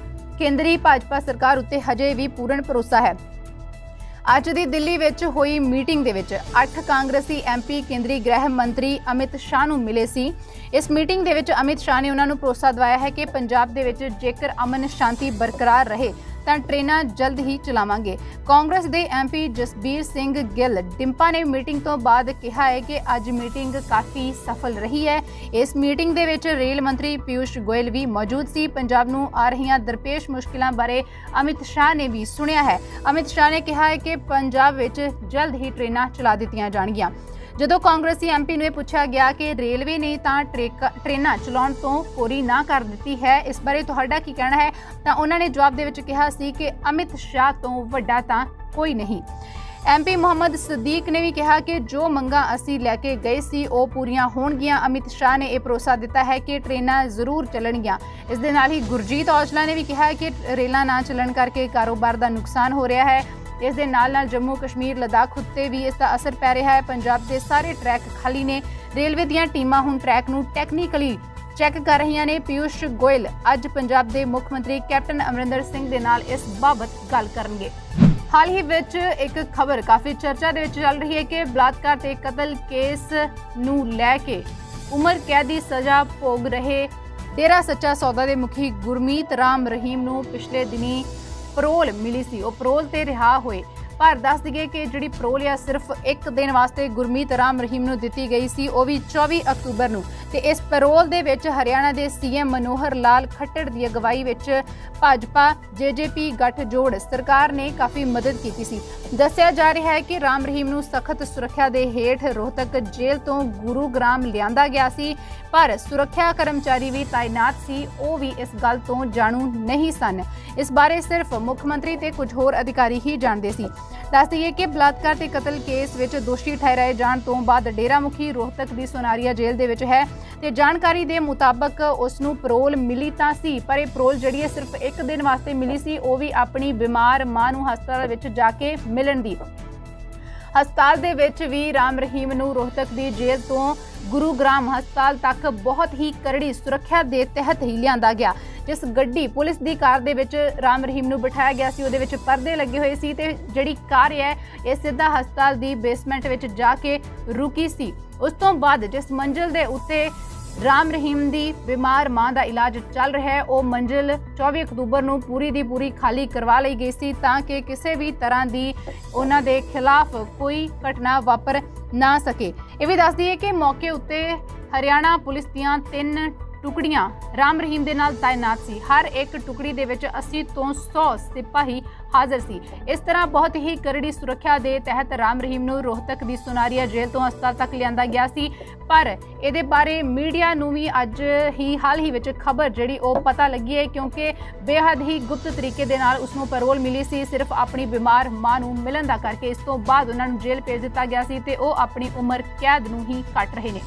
ਕੇਂਦਰੀ ਭਾਜਪਾ ਸਰਕਾਰ ਉੱਤੇ ਹਜੇ ਵੀ ਪੂਰਨ ਭਰੋਸਾ ਹੈ। ਅੱਜ ਦੀ ਦਿੱਲੀ ਵਿੱਚ ਹੋਈ ਮੀਟਿੰਗ ਦੇ ਵਿੱਚ 8 ਕਾਂਗਰਸੀ ਐਮਪੀ ਕੇਂਦਰੀ ਗ੍ਰਹਿ ਮੰਤਰੀ ਅਮਿਤ ਸ਼ਾਹ ਨੂੰ ਮਿਲੇ ਸੀ। ਇਸ ਮੀਟਿੰਗ ਦੇ ਵਿੱਚ ਅਮਿਤ ਸ਼ਾਹ ਨੇ ਉਹਨਾਂ ਨੂੰ ਭਰੋਸਾ ਦਿਵਾਇਆ ਹੈ ਕਿ ਪੰਜਾਬ ਦੇ ਵਿੱਚ ਜੇਕਰ ਅਮਨ ਸ਼ਾਂਤੀ ਬਰਕਰਾਰ ਰਹੇ ਤਾਂ ਟ੍ਰੇਨਾਂ ਜਲਦ ਹੀ ਚਲਾਵਾਂਗੇ। ਕਾਂਗਰਸ ਦੇ ਐਮਪੀ ਜਸਬੀਰ ਸਿੰਘ ਗਿੱਲ ਡਿੰਪਾ ਨੇ ਮੀਟਿੰਗ ਤੋਂ ਬਾਅਦ ਕਿਹਾ ਹੈ ਕਿ ਅੱਜ ਮੀਟਿੰਗ ਕਾਫੀ ਸਫਲ ਰਹੀ ਹੈ। ਇਸ ਮੀਟਿੰਗ ਦੇ ਵਿੱਚ ਰੇਲ ਮੰਤਰੀ ਪਿਊਸ਼ ਗੋਇਲ ਵੀ ਮੌਜੂਦ ਸੀ। ਪੰਜਾਬ ਨੂੰ ਆ ਰਹੀਆਂ ਦਰਪੇਸ਼ ਮੁਸ਼ਕਿਲਾਂ ਬਾਰੇ ਅਮਿਤ ਸ਼ਾਹ ਨੇ ਵੀ ਸੁਣਿਆ ਹੈ। ਅਮਿਤ ਸ਼ਾਹ ਨੇ ਕਿਹਾ ਹੈ ਕਿ ਪੰਜਾਬ ਵਿੱਚ ਜਲਦ ਹੀ ਟ੍ਰੇਨਾਂ ਚਲਾ ਦਿੱਤੀਆਂ ਜਾਣਗੀਆਂ। ਜਦੋਂ ਕਾਂਗਰਸੀ ਐਮਪੀ ਨੂੰ ਇਹ ਪੁੱਛਿਆ ਗਿਆ ਕਿ ਰੇਲਵੇ ਨੇ ਤਾਂ ਟ੍ਰੇਨਾਂ ਚਲਾਉਣ ਤੋਂ ਕੋਰੀ ਨਾ ਕਰ ਦਿੱਤੀ ਹੈ, ਇਸ ਬਾਰੇ ਤੁਹਾਡਾ ਕੀ ਕਹਿਣਾ ਹੈ, ਤਾਂ ਉਹਨਾਂ ਨੇ ਜਵਾਬ ਦੇ ਵਿੱਚ ਕਿਹਾ ਸੀ ਕਿ ਅਮਿਤ ਸ਼ਾਹ ਤੋਂ ਵੱਡਾ ਤਾਂ ਕੋਈ ਨਹੀਂ। ਐਮਪੀ ਮੁਹੰਮਦ ਸਦੀਕ ਨੇ ਵੀ ਕਿਹਾ ਕਿ ਜੋ ਮੰਗਾਂ ਅਸੀਂ ਲੈ ਕੇ ਗਏ ਸੀ ਉਹ ਪੂਰੀਆਂ ਹੋਣਗੀਆਂ। ਅਮਿਤ ਸ਼ਾਹ ਨੇ ਇਹ ਭਰੋਸਾ ਦਿੱਤਾ ਹੈ ਕਿ ਟ੍ਰੇਨਾਂ ਜ਼ਰੂਰ ਚੱਲਣਗੀਆਂ। ਇਸ ਦੇ ਨਾਲ ਹੀ ਗੁਰਜੀਤ ਔਜਲਾ ਨੇ ਵੀ ਕਿਹਾ ਕਿ ਰੇਲਾਂ ਨਾ ਚੱਲਣ ਕਰਕੇ ਕਾਰੋਬਾਰ ਦਾ ਨੁਕਸਾਨ ਹੋ ਰਿਹਾ ਹੈ। ਇਸ ਦੇ ਨਾਲ ਜੰਮੂ ਕਸ਼ਮੀਰ ਲਦਾਖ ਉੱਤੇ ਵੀ ਇਸ ਦਾ ਅਸਰ ਪੈ ਰਿਹਾ ਹੈ। ਪੰਜਾਬ ਦੇ ਸਾਰੇ ਟਰੈਕ ਖਾਲੀ ਨੇ। ਰੇਲਵੇ ਦੀਆਂ ਟੀਮਾਂ ਹੁਣ ਟਰੈਕ ਨੂੰ ਟੈਕਨੀਕਲੀ ਚੈੱਕ ਕਰ ਰਹੀਆਂ ਨੇ। ਪਿਊਸ਼ ਗੋਇਲ ਅੱਜ ਪੰਜਾਬ ਦੇ ਮੁੱਖ ਮੰਤਰੀ ਕੈਪਟਨ ਅਮਰਿੰਦਰ ਸਿੰਘ ਦੇ ਨਾਲ ਇਸ ਬਾਬਤ ਗੱਲ ਕਰਨਗੇ। ਹਾਲ ਹੀ ਵਿੱਚ ਇੱਕ ਖਬਰ ਕਾਫੀ ਚਰਚਾ ਦੇ ਵਿੱਚ ਚੱਲ ਰਹੀ ਹੈ ਕਿ ਬਲਾਤਕਾਰ ਤੇ ਕਤਲ ਕੇਸ ਨੂੰ ਲੈ ਕੇ ਉਮਰ ਕੈਦ ਦੀ ਸਜ਼ਾ ਭੋਗ ਰਹੇ ਡੇਰਾ ਸੱਚਾ ਸੌਦਾ ਦੇ ਮੁਖੀ ਗੁਰਮੀਤ ਰਾਮ ਰਹੀਮ ਨੂੰ ਪਿਛਲੇ ਦਿਨੀ ਪਰੋਲ ਮਿਲੀ ਸੀ। ਉਹ ਪਰੋਲ ਤੇ ਰਿਹਾ ਹੋਏ। ਪਰ ਦੱਸ ਦਈਏ ਕਿ ਜਿਹੜੀ ਪਰੋਲ ਆ ਸਿਰਫ ਇੱਕ ਦਿਨ ਵਾਸਤੇ ਗੁਰਮੀਤ ਰਾਮ ਰਹੀਮ ਨੂੰ ਦਿੱਤੀ ਗਈ ਸੀ, ਉਹ ਵੀ 24 ਅਕਤੂਬਰ ਨੂੰ। ਤੇ ਇਸ ਪਰੋਲ ਦੇ ਵਿੱਚ ਹਰਿਆਣਾ ਦੇ ਸੀਐਮ ਮਨੋਹਰ ਲਾਲ ਖੱਟੜ ਦੀ ਅਗਵਾਈ ਵਿੱਚ ਭਾਜਪਾ ਜੇਜੇਪੀ ਗੱਠਜੋੜ ਸਰਕਾਰ ਨੇ ਕਾਫੀ ਮਦਦ ਕੀਤੀ ਸੀ। ਦੱਸਿਆ ਜਾ ਰਿਹਾ ਹੈ ਕਿ ਰਾਮ ਰਹੀਮ ਨੂੰ ਸਖਤ ਸੁਰੱਖਿਆ ਦੇ ਹੇਠ ਰੋਹਤਕ ਜੇਲ੍ਹ ਤੋਂ ਗੁਰੂਗ੍ਰਾਮ ਲਿਆਂਦਾ ਗਿਆ ਸੀ, ਪਰ ਸੁਰੱਖਿਆ ਕਰਮਚਾਰੀ ਵੀ ਤਾਇਨਾਤ ਸੀ, ਉਹ ਵੀ ਇਸ ਗੱਲ ਤੋਂ ਜਾਣੂ ਨਹੀਂ ਸਨ। ਇਸ ਬਾਰੇ ਸਿਰਫ ਮੁੱਖ ਮੰਤਰੀ ਤੇ ਕੁਝ ਹੋਰ ਅਧਿਕਾਰੀ ਹੀ ਜਾਣਦੇ ਸੀ। ਦੱਸ ਦਈਏ ਕਿ ਬਲਾਤਕਾਰ ਤੇ ਕਤਲ ਕੇਸ ਵਿੱਚ ਦੋਸ਼ੀ ਠਹਿਰਾਏ ਜਾਣ ਤੋਂ ਬਾਅਦ ਡੇਰਾ ਮੁਖੀ ਰੋਹਤਕ ਦੀ ਸੋਨਾਰੀਆ ਜੇਲ੍ਹ ਦੇ ਵਿੱਚ ਹੈ ਤੇ ਜਾਣਕਾਰੀ ਦੇ ਮੁਤਾਬਕ ਉਸ ਨੂੰ ਪਰੋਲ ਮਿਲੀ ਤਾਂ ਸੀ, ਪਰ ਇਹ ਪਰੋਲ ਜਿਹੜੀ ਹੈ ਸਿਰਫ ਇੱਕ ਦਿਨ ਵਾਸਤੇ ਮਿਲੀ ਸੀ, ਉਹ ਵੀ ਆਪਣੀ ਬਿਮਾਰ ਮਾਂ ਨੂੰ ਹਸਪਤਾਲ ਵਿੱਚ ਜਾ ਕੇ ਮਿਲਣ ਦੀ। ਹਸਪਤਾਲ ਦੇ ਵਿੱਚ ਵੀ ਰਾਮ ਰਹੀਮ ਨੂੰ ਰੋਹਤਕ ਦੀ ਜੇਲ੍ਹ ਤੋਂ ਗੁਰੂਗ੍ਰਾਮ ਹਸਪਤਾਲ ਤੱਕ ਬਹੁਤ ਹੀ ਕਰੜੀ ਸੁਰੱਖਿਆ ਦੇ ਤਹਿਤ ਹੀ ਲਿਆਂਦਾ ਗਿਆ। ਜਿਸ ਗੱਡੀ ਪੁਲਿਸ ਦੀ ਕਾਰ ਦੇ ਵਿੱਚ ਰਾਮ ਰਹੀਮ ਨੂੰ ਬਿਠਾਇਆ ਗਿਆ ਸੀ, ਉਹਦੇ ਵਿੱਚ ਪਰਦੇ ਲੱਗੇ ਹੋਏ ਸੀ ਤੇ ਜਿਹੜੀ ਕਾਰ ਹੈ ਇਹ ਸਿੱਧਾ ਹਸਪਤਾਲ ਦੀ ਬੇਸਮੈਂਟ ਵਿੱਚ ਜਾ ਕੇ ਰੁਕੀ ਸੀ। ਉਸ ਤੋਂ ਬਾਅਦ ਜਿਸ ਮੰਜ਼ਿਲ ਦੇ ਉੱਤੇ ਰਾਮ ਰਹੀਮ ਦੀ ਬਿਮਾਰ ਮਾਂ ਦਾ ਇਲਾਜ ਚੱਲ ਰਿਹਾ ਹੈ, ਉਹ ਮੰਜ਼ਿਲ 24 ਅਕਤੂਬਰ ਨੂੰ ਪੂਰੀ ਦੀ ਪੂਰੀ ਖਾਲੀ ਕਰਵਾ ਲਈ ਗਈ ਸੀ ਤਾਂ ਕਿ ਕਿਸੇ ਵੀ ਤਰ੍ਹਾਂ ਦੀ ਉਹਨਾਂ ਦੇ ਖਿਲਾਫ ਕੋਈ ਘਟਨਾ ਵਾਪਰ ਨਾ ਸਕੇ। ਇਹ ਵੀ ਦੱਸ ਦਈਏ ਕਿ ਮੌਕੇ ਉੱਤੇ ਹਰਿਆਣਾ ਪੁਲਿਸ ਦੀਆਂ 3 ਟੁਕੜੀਆਂ ਰਾਮ ਰਹੀਮ ਦੇ ਨਾਲ ਤਾਇਨਾਤ ਸੀ। ਹਰ ਇੱਕ ਟੁਕੜੀ ਦੇ ਵਿੱਚ 80 ਤੋਂ 100 ਸਿਪਾਹੀ ਹਾਜ਼ਰ ਸੀ। ਇਸ ਤਰ੍ਹਾਂ ਬਹੁਤ ਹੀ ਕਰੜੀ ਸੁਰੱਖਿਆ ਦੇ ਤਹਿਤ ਰਾਮ ਰਹੀਮ ਨੂੰ ਰੋਹਤਕ ਦੀ ਸੋਨਾਰੀਆ ਜੇਲ੍ਹ ਤੋਂ ਹਸਪਤਾਲ ਤੱਕ ਲਿਆਂਦਾ ਗਿਆ ਸੀ। ਪਰ ਇਹਦੇ ਬਾਰੇ ਮੀਡੀਆ ਨੂੰ ਵੀ ਅੱਜ ਹੀ ਹਾਲ ਹੀ ਵਿੱਚ ਖਬਰ ਜਿਹੜੀ ਉਹ ਪਤਾ ਲੱਗੀ ਹੈ, ਕਿਉਂਕਿ ਬੇਹੱਦ ਹੀ ਗੁਪਤ ਤਰੀਕੇ ਦੇ ਨਾਲ ਉਸ ਨੂੰ ਪੈਰੋਲ ਮਿਲੀ ਸੀ ਸਿਰਫ ਆਪਣੀ ਬਿਮਾਰ ਮਾਂ ਨੂੰ ਮਿਲਣ ਦਾ ਕਰਕੇ। ਇਸ ਤੋਂ ਬਾਅਦ ਉਹਨਾਂ ਨੂੰ ਜੇਲ੍ਹ ਭੇਜ ਦਿੱਤਾ ਗਿਆ ਸੀ ਤੇ ਉਹ ਆਪਣੀ ਉਮਰ ਕੈਦ ਨੂੰ ਹੀ ਕੱਟ ਰਹੇ ਨੇ।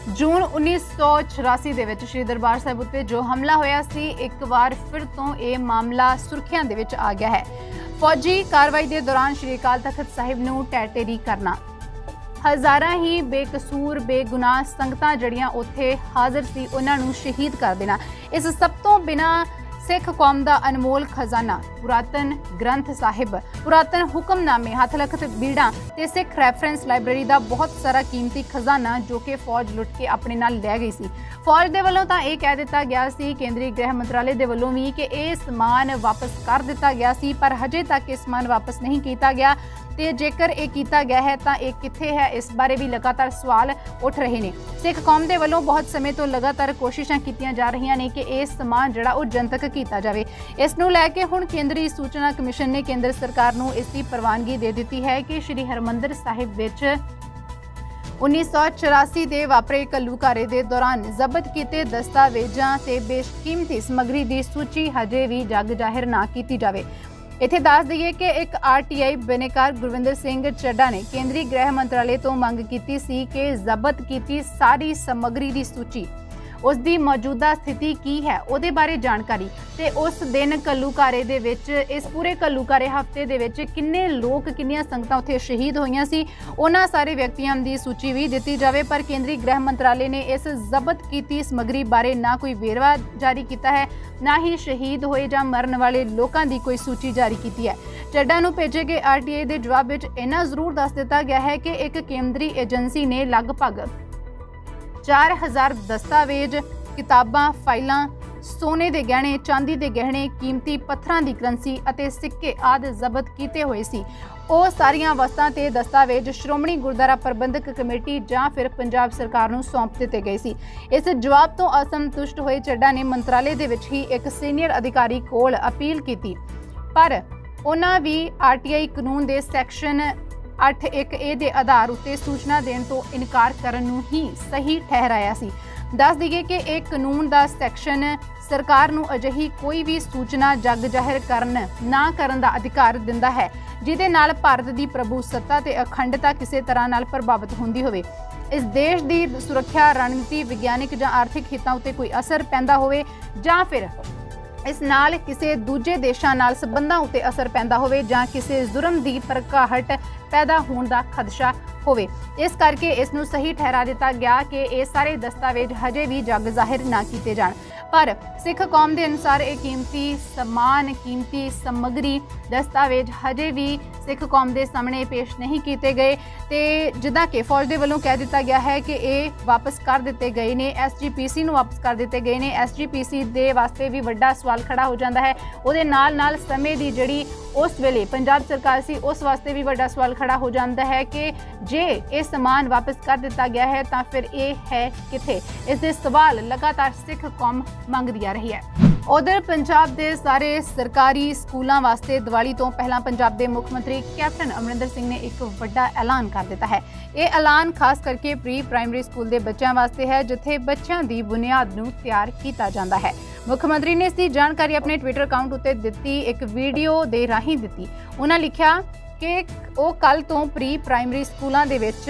ਜੂਨ 1984 ਦੇ ਵਿੱਚ ਸ਼੍ਰੀ ਦਰਬਾਰ ਸਾਹਿਬ ਉੱਤੇ ਜੋ ਹਮਲਾ ਹੋਇਆ ਸੀ, ਇੱਕ ਵਾਰ ਫਿਰ ਤੋਂ ਇਹ ਮਾਮਲਾ ਸੁਰਖੀਆਂ ਦੇ ਵਿੱਚ ਆ ਗਿਆ ਹੈ। ਫੌਜੀ ਕਾਰਵਾਈ ਦੇ ਦੌਰਾਨ ਸ਼੍ਰੀ ਅਕਾਲ ਤਖਤ ਸਾਹਿਬ ਨੂੰ ਟੈਟੇਰੀ ਕਰਨਾ, ਹਜ਼ਾਰਾਂ ਹੀ ਬੇਕਸੂਰ ਬੇਗੁਨਾਹ ਸੰਗਤਾਂ ਜਿਹੜੀਆਂ ਉੱਥੇ ਹਾਜ਼ਰ ਸੀ ਉਹਨਾਂ ਨੂੰ ਸ਼ਹੀਦ ਕਰ ਦੇਣਾ, ਇਸ ਸਭ ਤੋਂ ਬਿਨਾਂ ਸਿੱਖ ਕੌਮ ਦਾ ਅਨਮੋਲ ਖਜ਼ਾਨਾ ਪੁਰਾਤਨ ਗ੍ਰੰਥ ਸਾਹਿਬ, ਪੁਰਾਤਨ ਹੁਕਮਨਾਮੇ, ਹੱਥ ਲਿਖਤ ਬੀੜਾਂ ਤੇ ਸਿੱਖ ਰੈਫਰੈਂਸ ਲਾਇਬ੍ਰੇਰੀ ਦਾ ਬਹੁਤ ਸਾਰਾ ਕੀਮਤੀ ਖਜ਼ਾਨਾ ਜੋ ਕਿ ਫੌਜ ਲੁੱਟ ਕੇ ਆਪਣੇ ਨਾਲ ਲੈ ਗਈ ਸੀ। ਫੌਜ ਦੇ ਵੱਲੋਂ ਤਾਂ ਇਹ ਕਹਿ ਦਿੱਤਾ ਗਿਆ ਸੀ, ਕੇਂਦਰੀ ਗ੍ਰਹਿ ਮੰਤਰਾਲੇ ਦੇ ਵੱਲੋਂ ਵੀ, ਕਿ ਇਹ ਸਮਾਨ ਵਾਪਸ ਕਰ ਦਿੱਤਾ ਗਿਆ ਸੀ, ਪਰ ਹਜੇ ਤੱਕ ਇਹ ਸਮਾਨ ਵਾਪਸ ਨਹੀਂ ਕੀਤਾ ਗਿਆ ਤੇ ਜੇਕਰ ਇਹ ਕੀਤਾ ਗਿਆ ਹੈ ਤਾਂ ਇਹ ਕਿੱਥੇ ਹੈ, ਇਸ ਬਾਰੇ ਵੀ ਲਗਾਤਾਰ ਸਵਾਲ ਉੱਠ ਰਹੇ ਨੇ। ਸਿੱਖ ਕੌਮ ਦੇ ਵੱਲੋਂ ਬਹੁਤ ਸਮੇਂ ਤੋਂ ਲਗਾਤਾਰ ਕੋਸ਼ਿਸ਼ਾਂ ਕੀਤੀਆਂ ਜਾ ਰਹੀਆਂ ਨੇ ਕਿ ਇਹ ਸਮਾਨ ਜਿਹੜਾ ਉਹ ਜਨਤਕ ਕੀਤਾ ਜਾਵੇ। ਇਸ ਨੂੰ ਲੈ ਕੇ ਹੁਣ ਕੇਂਦਰੀ ਸੂਚਨਾ ਕਮਿਸ਼ਨ ਨੇ ਕੇਂਦਰ ਸਰਕਾਰ ਨੂੰ ਇਸ ਦੀ ਪ੍ਰਵਾਨਗੀ ਦੇ ਦਿੱਤੀ ਹੈ ਕਿ ਸ਼੍ਰੀ ਹਰਿਮੰਦਰ ਸਾਹਿਬ ਵਿੱਚ 1984 ਦੇ ਵਾਪਰੇ ਘੱਲੂਘਾਰੇ ਦੇ ਦੌਰਾਨ ਜ਼ਬਤ ਕੀਤੇ ਦਸਤਾਵੇਜ਼ਾਂ ਤੇ ਬੇਸ਼ਕੀਮਤੀ ਸਮੱਗਰੀ ਦੀ ਸੂਚੀ ਹਜੇ ਵੀ ਜੱਗ ਜ਼ਾਹਿਰ ਨਾ ਕੀਤੀ ਜਾਵੇ। ਇੱਥੇ ਦੱਸ ਦਈਏ ਕਿ ਇੱਕ ਆਰਟੀਆਈ ਬਿਨੈਕਾਰ ਗੁਰਵਿੰਦਰ ਸਿੰਘ ਚੱਡਾ ਨੇ ਕੇਂਦਰੀ ਗ੍ਰਹਿ ਮੰਤਰਾਲੇ ਤੋਂ ਮੰਗ ਕੀਤੀ ਸੀ ਕਿ ਜ਼ਬਤ ਕੀਤੀ ਸਾਰੀ ਸਮੱਗਰੀ ਦੀ ਸੂਚੀ ਉਸ ਦੀ ਮੌਜੂਦਾ ਸਥਿਤੀ ਕੀ ਹੈ ਉਹਦੇ ਬਾਰੇ ਜਾਣਕਾਰੀ ਤੇ ਉਸ ਦਿਨ ਘੱਲੂਘਾਰੇ ਦੇ ਵਿੱਚ ਇਸ ਪੂਰੇ ਘੱਲੂਘਾਰੇ ਹਫ਼ਤੇ ਦੇ ਵਿੱਚ ਕਿੰਨੇ ਲੋਕ ਕਿੰਨੀਆਂ ਸੰਗਤਾਂ ਉੱਥੇ ਸ਼ਹੀਦ ਹੋਈਆਂ ਸੀ ਉਹਨਾਂ ਸਾਰੇ ਵਿਅਕਤੀਆਂ ਦੀ ਸੂਚੀ ਵੀ ਦਿੱਤੀ ਜਾਵੇ। ਪਰ ਕੇਂਦਰੀ ਗ੍ਰਹਿ ਮੰਤਰਾਲੇ ਨੇ ਇਸ ਜ਼ਬਤ ਕੀਤੀ ਸਮੱਗਰੀ ਬਾਰੇ ਨਾ ਕੋਈ ਵੇਰਵਾ ਜਾਰੀ ਕੀਤਾ ਹੈ, ਨਾ ਹੀ ਸ਼ਹੀਦ ਹੋਏ ਜਾਂ ਮਰਨ ਵਾਲੇ ਲੋਕਾਂ ਦੀ ਕੋਈ ਸੂਚੀ ਜਾਰੀ ਕੀਤੀ ਹੈ। ਚੱਡਾ ਨੂੰ ਭੇਜੇ ਗਏ RTI ਦੇ ਜਵਾਬ ਵਿੱਚ ਇੰਨਾ ਜ਼ਰੂਰ ਦੱਸ ਦਿੱਤਾ ਗਿਆ ਹੈ ਕਿ ਇੱਕ ਕੇਂਦਰੀ ਏਜੰਸੀ ਨੇ ਲਗਭਗ 4000 ਦਸਤਾਵੇਜ਼, ਕਿਤਾਬਾਂ, ਫਾਈਲਾਂ, ਸੋਨੇ ਦੇ ਗਹਿਣੇ, ਚਾਂਦੀ ਦੇ ਗਹਿਣੇ, ਕੀਮਤੀ ਪੱਥਰਾਂ ਦੀ ਕਰੰਸੀ ਅਤੇ ਸਿੱਕੇ ਆਦਿ ਜ਼ਬਤ ਕੀਤੇ ਹੋਏ ਸੀ। ਉਹ ਸਾਰੀਆਂ ਵਸਤਾਂ ਤੇ ਦਸਤਾਵੇਜ਼ ਸ਼੍ਰੋਮਣੀ ਗੁਰਦੁਆਰਾ ਪ੍ਰਬੰਧਕ ਕਮੇਟੀ ਜਾਂ ਫਿਰ ਪੰਜਾਬ ਸਰਕਾਰ ਨੂੰ ਸੌਂਪ ਦਿੱਤੇ ਗਏ ਸੀ। ਇਸ ਜਵਾਬ ਤੋਂ ਅਸੰਤੁਸ਼ਟ ਹੋਏ ਚੱਡਾ ਨੇ ਮੰਤਰਾਲੇ ਦੇ ਵਿੱਚ ਹੀ ਇੱਕ ਸੀਨੀਅਰ ਅਧਿਕਾਰੀ ਕੋਲ ਅਪੀਲ ਕੀਤੀ, ਪਰ ਉਹਨਾਂ ਵੀ RTI ਕਾਨੂੰਨ ਦੇ ਸੈਕਸ਼ਨ 8(1)A ਦੇ ਆਧਾਰ ਉੱਤੇ ਸੂਚਨਾ ਦੇਣ ਤੋਂ ਇਨਕਾਰ ਕਰਨ ਨੂੰ ਹੀ ਸਹੀ ਠਹਿਰਾਇਆ ਸੀ। ਦੱਸ ਦਈਏ ਕਿ ਇਹ ਕਾਨੂੰਨ ਦਾ ਸੈਕਸ਼ਨ ਸਰਕਾਰ ਨੂੰ ਅਜਿਹੀ ਕੋਈ ਵੀ ਸੂਚਨਾ ਜੱਗ ਜ਼ਾਹਿਰ ਨਾ ਕਰਨ ਦਾ ਅਧਿਕਾਰ ਦਿੰਦਾ ਹੈ ਜਿਹਦੇ ਨਾਲ ਭਾਰਤ ਦੀ ਪ੍ਰਭੂਸੱਤਾ ਤੇ ਅਖੰਡਤਾ ਕਿਸੇ ਤਰ੍ਹਾਂ ਨਾਲ ਪ੍ਰਭਾਵਿਤ ਹੁੰਦੀ ਹੋਵੇ, ਇਸ ਦੇਸ਼ ਦੀ ਸੁਰੱਖਿਆ ਰਣਨੀਤੀ, ਵਿਗਿਆਨਿਕ ਜਾਂ ਆਰਥਿਕ ਹਿੱਤਾਂ ਉੱਤੇ ਕੋਈ ਅਸਰ ਪੈਂਦਾ ਹੋਵੇ ਜਾਂ ਫਿਰ ਇਸ ਨਾਲ ਕਿਸੇ ਦੂਜੇ ਦੇਸ਼ਾਂ ਨਾਲ ਸੰਬੰਧਾਂ ਉੱਤੇ ਅਸਰ ਪੈਂਦਾ ਹੋਵੇ ਜਾਂ ਕਿਸੇ ਜ਼ੁਰਮ ਦੀ ਭੜਕਾਹਟ ਪੈਦਾ ਹੋਣ ਦਾ ਖਦਸ਼ਾ ਹੋਵੇ। ਇਸ ਕਰਕੇ ਇਸ ਨੂੰ ਸਹੀ ਠਹਿਰਾ ਦਿੱਤਾ ਗਿਆ ਕਿ ਇਹ ਸਾਰੇ ਦਸਤਾਵੇਜ਼ ਹਜੇ ਵੀ ਜੱਗ ਜ਼ਾਹਿਰ ਨਾ ਕੀਤੇ ਜਾਣ। ਪਰ ਸਿੱਖ ਕੌਮ ਦੇ ਅਨੁਸਾਰ ਇਹ ਕੀਮਤੀ ਸਮਾਨ, ਕੀਮਤੀ ਸਮੱਗਰੀ, ਦਸਤਾਵੇਜ਼ ਹਜੇ ਵੀ ਸਿੱਖ ਕੌਮ ਦੇ ਸਾਹਮਣੇ ਪੇਸ਼ ਨਹੀਂ ਕੀਤੇ ਗਏ ਤੇ ਜਿੱਦਾਂ ਕਿ ਫੌਜ ਦੇ ਵੱਲੋਂ ਕਹਿ ਦਿੱਤਾ ਗਿਆ ਹੈ ਕਿ ਇਹ ਵਾਪਸ ਕਰ ਦਿੱਤੇ ਗਏ ਨੇ, SGPC ਨੂੰ ਵਾਪਸ ਕਰ ਦਿੱਤੇ ਗਏ ਨੇ। SGPC ਦੇ ਵਾਸਤੇ ਵੀ ਵੱਡਾ ਸਵਾਲ ਖੜਾ ਹੋ ਜਾਂਦਾ ਹੈ। ਉਹਦੇ ਨਾਲ ਸਮੇਂ ਦੀ ਜਿਹੜੀ ਉਸ ਵੇਲੇ ਪੰਜਾਬ ਸਰਕਾਰ ਸੀ ਉਸ ਵਾਸਤੇ ਵੀ ਵੱਡਾ ਸਵਾਲ ਖੜਾ ਹੋ ਜਾਂਦਾ ਹੈ ਕਿ ਜੇ ਇਹ ਸਮਾਨ ਵਾਪਸ ਕਰ ਦਿੱਤਾ ਗਿਆ ਹੈ ਤਾਂ ਫਿਰ ਇਹ ਹੈ ਕਿੱਥੇ। ਇਸ ਦੇ ਸਵਾਲ ਲਗਾਤਾਰ ਸਿੱਖ ਕੌਮ ਮੰਗਦੀ ਆ ਰਹੀ ਹੈ। ਉਧਰ ਪੰਜਾਬ ਦੇ ਸਾਰੇ ਸਰਕਾਰੀ ਸਕੂਲਾਂ ਵਾਸਤੇ ਦੀਵਾਲੀ ਤੋਂ ਪਹਿਲਾਂ ਪੰਜਾਬ ਦੇ ਮੁੱਖ ਮੰਤਰੀ ਕੈਪਟਨ ਅਮਰਿੰਦਰ ਸਿੰਘ ਨੇ ਇੱਕ ਵੱਡਾ ਐਲਾਨ ਕਰ ਦਿੱਤਾ ਹੈ। ਇਹ ਐਲਾਨ ਖਾਸ ਕਰਕੇ ਪ੍ਰੀ ਪ੍ਰਾਇਮਰੀ ਸਕੂਲ ਦੇ ਬੱਚਿਆਂ ਵਾਸਤੇ ਹੈ ਜਿੱਥੇ ਬੱਚਿਆਂ ਦੀ ਬੁਨਿਆਦ ਨੂੰ ਤਿਆਰ ਕੀਤਾ ਜਾਂਦਾ ਹੈ। ਮੁੱਖ ਮੰਤਰੀ ਨੇ ਇਸ ਦੀ ਜਾਣਕਾਰੀ ਆਪਣੇ ਟਵਿੱਟਰ ਅਕਾਊਂਟ ਉੱਤੇ ਦਿੱਤੀ ਇੱਕ ਵੀਡੀਓ ਦੇ ਰਾਹੀਂ ਦਿੱਤੀ। ਉਹਨਾਂ ਲਿਖਿਆ ਕਿ ਉਹ ਕੱਲ ਤੋਂ ਪ੍ਰੀ ਪ੍ਰਾਇਮਰੀ ਸਕੂਲਾਂ ਦੇ ਵਿੱਚ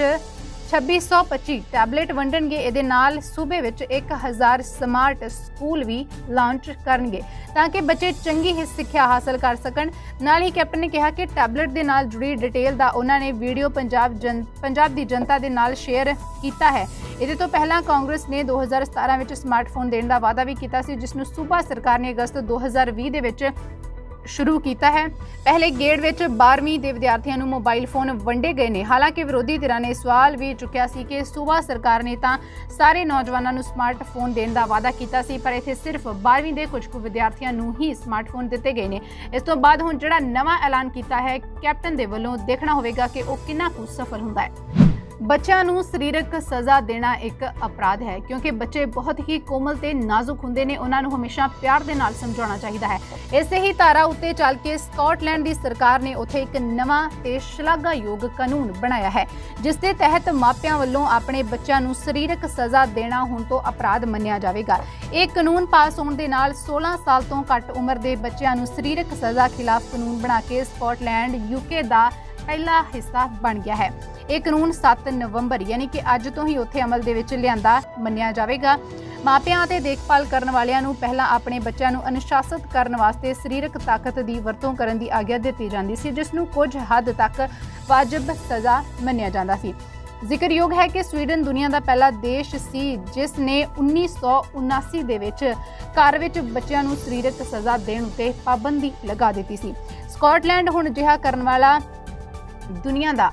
2625 ਟੈਬਲੇਟ ਵੰਡਣਗੇ। ਇਹਦੇ ਨਾਲ ਸੂਬੇ ਵਿੱਚ 1000 ਸਮਾਰਟ ਸਕੂਲ ਵੀ ਲਾਂਚ ਕਰਨਗੇ ਤਾਂ ਕਿ ਬੱਚੇ ਚੰਗੀ ਸਿੱਖਿਆ ਹਾਸਲ ਕਰ ਸਕਣ। ਨਾਲ ਹੀ ਕੈਪਟਨ ਨੇ ਕਿਹਾ ਕਿ ਟੈਬਲੇਟ ਦੇ ਨਾਲ ਜੁੜੀ ਡਿਟੇਲ ਦਾ ਉਹਨਾਂ ਨੇ ਵੀਡੀਓ ਪੰਜਾਬ ਦੀ ਜਨਤਾ ਦੇ ਨਾਲ ਸ਼ੇਅਰ ਕੀਤਾ ਹੈ। ਇਹਦੇ ਤੋਂ ਪਹਿਲਾਂ ਕਾਂਗਰਸ ਨੇ 2017 ਵਿੱਚ ਸਮਾਰਟਫੋਨ ਦੇਣ ਦਾ ਵਾਅਦਾ ਵੀ ਕੀਤਾ ਸੀ ਜਿਸ ਨੂੰ ਸੂਬਾ ਸਰਕਾਰ ਨੇ ਅਗਸਤ 2020 ਦੇ ਵਿੱਚ ਸ਼ੁਰੂ ਕੀਤਾ ਹੈ। ਪਹਿਲੇ ਗੇੜ ਵਿੱਚ 12ਵੀਂ ਦੇ ਵਿਦਿਆਰਥੀਆਂ ਨੂੰ ਮੋਬਾਈਲ ਫੋਨ ਵੰਡੇ ਗਏ ਨੇ। ਹਾਲਾਂਕਿ ਵਿਰੋਧੀ ਧਿਰਾਂ ਨੇ ਸਵਾਲ ਵੀ ਚੁੱਕਿਆ ਸੀ ਕਿ ਸੂਬਾ ਸਰਕਾਰ ਨੇ ਤਾਂ ਸਾਰੇ ਨੌਜਵਾਨਾਂ ਨੂੰ ਸਮਾਰਟਫੋਨ ਦੇਣ ਦਾ ਵਾਅਦਾ ਕੀਤਾ ਸੀ ਪਰ ਇੱਥੇ ਸਿਰਫ 12ਵੀਂ ਦੇ ਕੁਝ ਕੁ ਵਿਦਿਆਰਥੀਆਂ ਨੂੰ ਹੀ ਸਮਾਰਟਫੋਨ ਦਿੱਤੇ ਗਏ ਨੇ। ਇਸ ਤੋਂ ਬਾਅਦ ਹੁਣ ਜਿਹੜਾ ਨਵਾਂ ਐਲਾਨ ਕੀਤਾ ਹੈ ਕੈਪਟਨ ਦੇ ਵੱਲੋਂ, ਦੇਖਣਾ ਹੋਵੇਗਾ ਕਿ ਉਹ ਕਿੰਨਾ ਕੁ ਸਫਲ ਹੁੰਦਾ ਹੈ। ਬੱਚਿਆਂ ਨੂੰ ਸਰੀਰਕ ਸਜ਼ਾ ਦੇਣਾ ਇੱਕ ਅਪਰਾਧ ਹੈ ਕਿਉਂਕਿ ਬੱਚੇ ਬਹੁਤ ਹੀ ਕੋਮਲ ਤੇ ਨਾਜ਼ੁਕ ਹੁੰਦੇ ਨੇ। ਉਹਨਾਂ ਨੂੰ ਹਮੇਸ਼ਾ ਪਿਆਰ ਦੇ ਨਾਲ ਸਮਝਾਉਣਾ ਚਾਹੀਦਾ ਹੈ। ਇਸੇ ਹੀ ਧਾਰਾ ਉੱਤੇ ਚੱਲ ਕੇ ਸਕਾਟਲੈਂਡ ਦੀ ਸਰਕਾਰ ਨੇ ਉੱਥੇ ਇੱਕ ਨਵਾਂ ਤੇ ਸ਼ਲਾਘਾਯੋਗ ਕਾਨੂੰਨ ਬਣਾਇਆ ਹੈ ਜਿਸ ਦੇ ਤਹਿਤ ਮਾਪਿਆਂ ਵੱਲੋਂ ਆਪਣੇ ਬੱਚਿਆਂ ਨੂੰ ਸਰੀਰਕ ਸਜ਼ਾ ਦੇਣਾ ਹੁਣ ਤੋਂ ਅਪਰਾਧ ਮੰਨਿਆ ਜਾਵੇਗਾ। ਇਹ ਕਾਨੂੰਨ ਪਾਸ ਹੋਣ ਦੇ ਨਾਲ 16 ਸਾਲ ਤੋਂ ਘੱਟ ਉਮਰ ਦੇ ਬੱਚਿਆਂ ਨੂੰ ਸਰੀਰਕ ਸਜ਼ਾ ਖਿਲਾਫ ਕਾਨੂੰਨ ਬਣਾ ਕੇ ਸਕਾਟਲੈਂਡ UK ਦਾ ਪਹਿਲਾ ਹਿੱਸਾ ਬਣ ਗਿਆ ਹੈ। ਇਹ ਕਾਨੂੰਨ 7 ਨਵੰਬਰ ਯਾਨੀ ਕਿ ਅੱਜ ਤੋਂ ਹੀ ਉੱਥੇ ਅਮਲ ਦੇ ਵਿੱਚ ਲਿਆਂਦਾ ਮੰਨਿਆ ਜਾਵੇਗਾ। ਮਾਪਿਆਂ ਅਤੇ ਦੇਖਭਾਲ ਕਰਨ ਵਾਲਿਆਂ ਨੂੰ ਪਹਿਲਾਂ ਆਪਣੇ ਬੱਚਿਆਂ ਨੂੰ ਅਨੁਸ਼ਾਸਿਤ ਕਰਨ ਵਾਸਤੇ ਸਰੀਰਕ ਤਾਕਤ ਦੀ ਵਰਤੋਂ ਕਰਨ ਦੀ ਆਗਿਆ ਦਿੱਤੀ ਜਾਂਦੀ ਸੀ ਜਿਸ ਨੂੰ ਕੁਝ ਹੱਦ ਤੱਕ ਵਾਜਬ ਸਜ਼ਾ ਮੰਨਿਆ ਜਾਂਦਾ ਸੀ। ਜ਼ਿਕਰਯੋਗ ਹੈ ਕਿ ਸਵੀਡਨ ਦੁਨੀਆ ਦਾ ਪਹਿਲਾ ਦੇਸ਼ ਸੀ ਜਿਸ ਨੇ 1979 ਦੇ ਵਿੱਚ ਘਰ ਵਿੱਚ ਬੱਚਿਆਂ ਨੂੰ ਸਰੀਰਕ ਸਜ਼ਾ ਦੇਣ ਉੱਤੇ ਪਾਬੰਦੀ ਲਗਾ ਦਿੱਤੀ ਸੀ। ਸਕਾਟਲੈਂਡ ਹੁਣ ਅਜਿਹਾ ਕਰਨ ਵਾਲਾ ਦੁਨੀਆ ਦਾ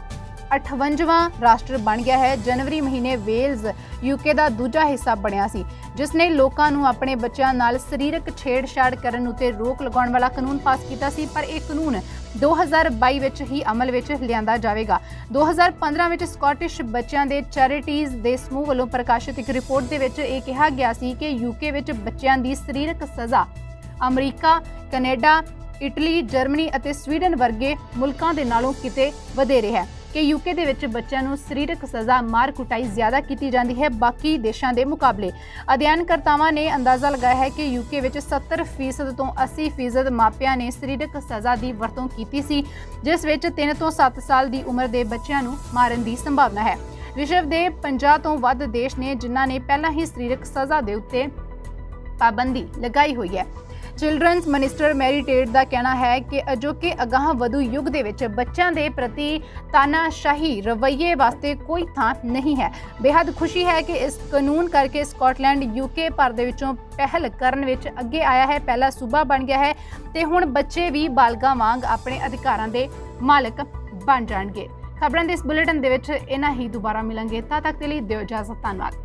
58ਵਾਂ ਰਾਸ਼ਟਰ ਬਣ ਗਿਆ ਹੈ। ਜਨਵਰੀ ਮਹੀਨੇ ਵੇਲਜ਼ UK ਦਾ ਦੂਜਾ ਹਿੱਸਾ ਬਣਿਆ ਸੀ ਜਿਸ ਨੇ ਲੋਕਾਂ ਨੂੰ ਆਪਣੇ ਬੱਚਿਆਂ ਨਾਲ ਸਰੀਰਕ ਛੇੜਛਾੜ ਕਰਨ ਉੱਤੇ ਰੋਕ ਲਗਾਉਣ ਵਾਲਾ ਕਾਨੂੰਨ ਪਾਸ ਕੀਤਾ ਸੀ ਪਰ ਇਹ ਕਾਨੂੰਨ 2022 ਵਿੱਚ ਹੀ ਅਮਲ ਵਿੱਚ ਲਿਆਂਦਾ ਜਾਵੇਗਾ। 2015 ਵਿੱਚ ਸਕਾਟਿਸ਼ ਬੱਚਿਆਂ ਦੇ ਚੈਰਿਟੀਜ਼ ਦੇ ਸਮੂਹ ਵੱਲੋਂ ਪ੍ਰਕਾਸ਼ਿਤ ਇੱਕ ਰਿਪੋਰਟ ਦੇ ਵਿੱਚ ਇਹ ਕਿਹਾ ਗਿਆ ਸੀ ਕਿ UK ਵਿੱਚ ਬੱਚਿਆਂ ਦੀ ਸਰੀਰਕ ਸਜ਼ਾ ਅਮਰੀਕਾ, ਕੈਨੇਡਾ, ਇਟਲੀ, ਜਰਮਨੀ ਅਤੇ ਸਵੀਡਨ ਵਰਗੇ ਮੁਲਕਾਂ ਦੇ ਨਾਲੋਂ ਕਿਤੇ ਵਧੇਰੇ ਹੈ ਕਿ UK ਦੇ ਵਿੱਚ ਬੱਚਿਆਂ ਨੂੰ ਸਰੀਰਕ ਸਜ਼ਾ ਮਾਰ ਕੁਟਾਈ ਜ਼ਿਆਦਾ ਕੀਤੀ ਜਾਂਦੀ ਹੈ ਬਾਕੀ ਦੇਸ਼ਾਂ ਦੇ ਮੁਕਾਬਲੇ। ਅਧਿਐਨਕਰਤਾਵਾਂ ਨੇ ਅੰਦਾਜ਼ਾ ਲਗਾਇਆ ਹੈ ਕਿ UK ਵਿੱਚ 70% ਤੋਂ 80% ਮਾਪਿਆਂ ਨੇ ਸਰੀਰਕ ਸਜ਼ਾ ਦੀ ਵਰਤੋਂ ਕੀਤੀ ਸੀ ਜਿਸ ਵਿੱਚ 3 ਤੋਂ 7 ਸਾਲ ਦੀ ਉਮਰ ਦੇ ਬੱਚਿਆਂ ਨੂੰ ਮਾਰਨ ਦੀ ਸੰਭਾਵਨਾ ਹੈ। ਵਿਸ਼ਵ ਦੇ 50 ਤੋਂ ਵੱਧ ਦੇਸ਼ ਨੇ ਜਿਨ੍ਹਾਂ ਨੇ ਪਹਿਲਾਂ ਹੀ ਸਰੀਰਕ ਸਜ਼ਾ ਦੇ ਉੱਤੇ ਪਾਬੰਦੀ ਲਗਾਈ ਹੋਈ ਹੈ। ਚਿਲਡਰਨਸ ਮਿਨਿਸਟਰ ਮੈਰੀ ਟੇਟ ਦਾ ਕਹਿਣਾ ਹੈ ਕਿ ਅਜੋਕੇ ਅਗਾਂਹ ਵਧੂ ਯੁੱਗ ਦੇ ਵਿੱਚ ਬੱਚਿਆਂ ਦੇ ਪ੍ਰਤੀ ਤਾਨਾਸ਼ਾਹੀ ਰਵੱਈਏ ਵਾਸਤੇ ਕੋਈ ਥਾਂ ਨਹੀਂ ਹੈ। ਬੇहद ਖੁਸ਼ੀ ਹੈ ਕਿ ਇਸ ਕਾਨੂੰਨ ਕਰਕੇ ਸਕਾਟਲੈਂਡ UK ਭਰ ਦੇ ਵਿੱਚੋਂ ਪਹਿਲ ਕਰਨ ਵਿੱਚ ਅੱਗੇ ਆਇਆ ਹੈ, ਪਹਿਲਾ ਸੂਬਾ ਬਣ ਗਿਆ ਹੈ ਤੇ ਹੁਣ ਬੱਚੇ ਵੀ ਬਾਲਗਾਂ ਵਾਂਗ ਆਪਣੇ ਅਧਿਕਾਰਾਂ ਦੇ ਮਾਲਕ ਬਣ ਜਾਣਗੇ। ਖਬਰਾਂ ਦੇ ਇਸ ਬੁਲੇਟਿਨ ਦੇ ਵਿੱਚ ਇਹਨਾਂ ਹੀ ਦੁਬਾਰਾ ਮਿਲਾਂਗੇ। ਤਦ ਤੱਕ ਦੇ ਲਈ ਦਿਓ ਇਜਾਜ਼ਤ। ਧੰਨਵਾਦ।